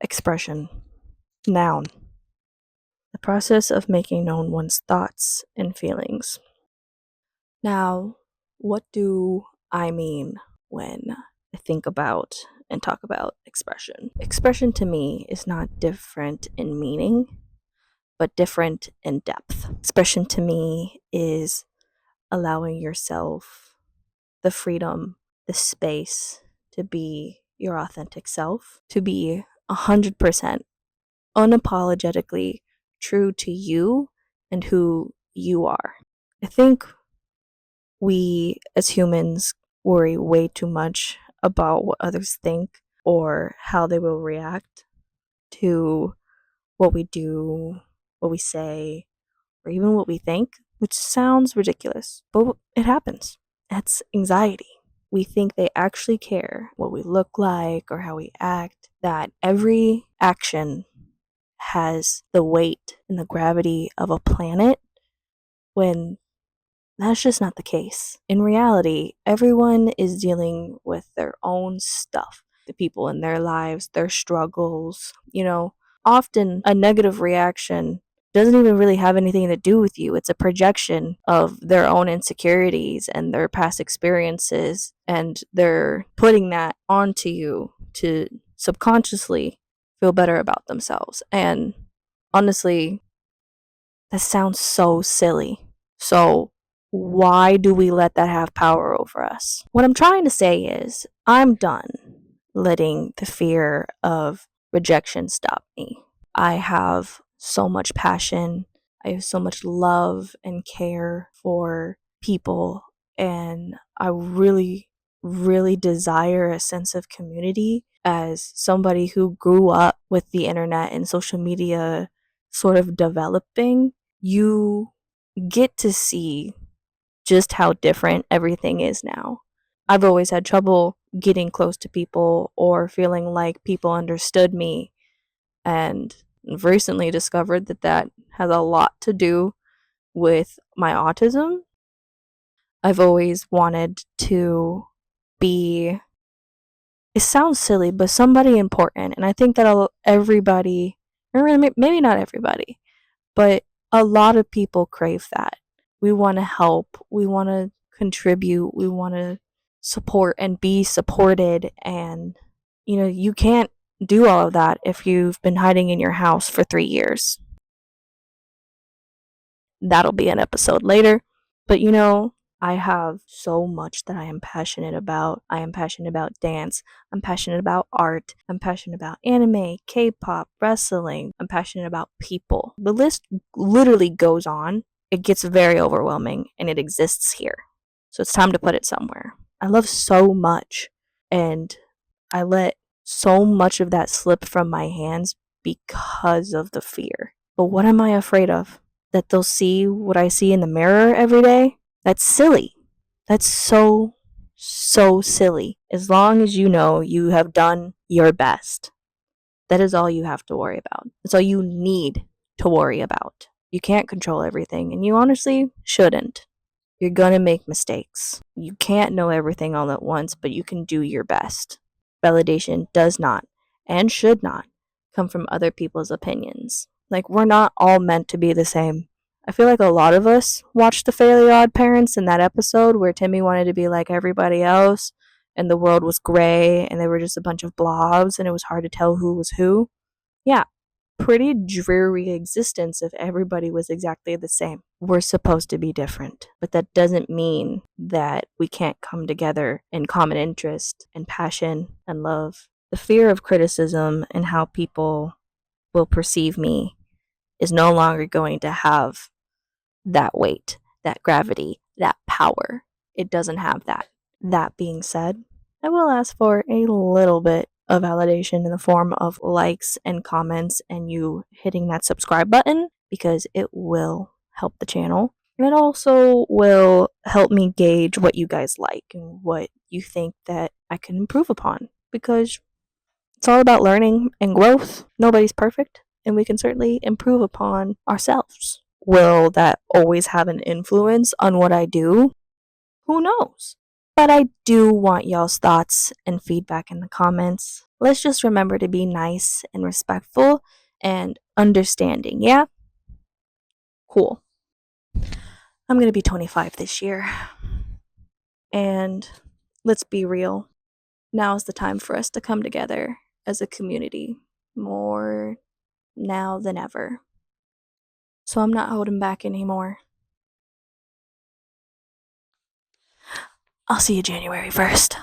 Expression. Noun. The process of making known one's thoughts and feelings. Now, what do I mean when I think about and talk about expression? Expression to me is not different in meaning, but different in depth. Expression to me is allowing yourself the freedom, the space to be your authentic self, to be 100% unapologetically true to you and who you are. I think we as humans worry way too much about what others think or how they will react to what we do, what we say, or even what we think, which sounds ridiculous, but it happens. That's anxiety. We think they actually care what we look like or how we act, that every action has the weight and the gravity of a planet, when that's just not the case. In reality, everyone is dealing with their own stuff, the people in their lives, their struggles. Often a negative reaction doesn't even really have anything to do with you. It's a projection of their own insecurities and their past experiences, and they're putting that onto you to subconsciously feel better about themselves. And honestly, that sounds so silly. So, why do we let that have power over us? What I'm trying to say is, I'm done letting the fear of rejection stop me. I have so much passion, I have so much love and care for people, and I really, really desire a sense of community as somebody who grew up with the internet and social media sort of developing. You get to see just how different everything is now. I've always had trouble getting close to people or feeling like people understood me, and I've recently discovered that that has a lot to do with my autism. I've always wanted to be, it sounds silly, but somebody important. And I think that everybody, or maybe not everybody, but a lot of people crave that. We want to help, we want to contribute, we want to support and be supported. And, you can't do all of that if you've been hiding in your house for 3 years. That'll be an episode later. But I have so much that I am passionate about. I am passionate about dance. I'm passionate about art. I'm passionate about anime, K pop, wrestling. I'm passionate about people. The list literally goes on. It gets very overwhelming, and it exists here. So it's time to put it somewhere. I love so much, and I let so much of that slip from my hands because of the fear. But what am I afraid of? That they'll see what I see in the mirror every day? That's silly. That's so, so silly. As long as you know you have done your best, that is all you have to worry about. That's all you need to worry about. You can't control everything, and you honestly shouldn't. You're gonna make mistakes. You can't know everything all at once, but you can do your best. Validation does not and should not come from other people's opinions. Like, we're not all meant to be the same. I feel like a lot of us watched The Fairly Odd Parents in that episode where Timmy wanted to be like everybody else and the world was gray and they were just a bunch of blobs and it was hard to tell who was who. Yeah, pretty dreary existence if everybody was exactly the same. We're supposed to be different, but that doesn't mean that we can't come together in common interest and passion and love. The fear of criticism and how people will perceive me is no longer going to have that weight, that gravity, that power. It doesn't have that. That being said, I will ask for a little bit of validation in the form of likes and comments and you hitting that subscribe button, because it will help the channel. And it also will help me gauge what you guys like and what you think that I can improve upon, because it's all about learning and growth. Nobody's perfect, and we can certainly improve upon ourselves. Will that always have an influence on what I do? Who knows? But I do want y'all's thoughts and feedback in the comments. Let's just remember to be nice and respectful and understanding, yeah? Cool. I'm gonna be 25 this year. And let's be real. Now is the time for us to come together as a community more now than ever. So I'm not holding back anymore. I'll see you January 1st.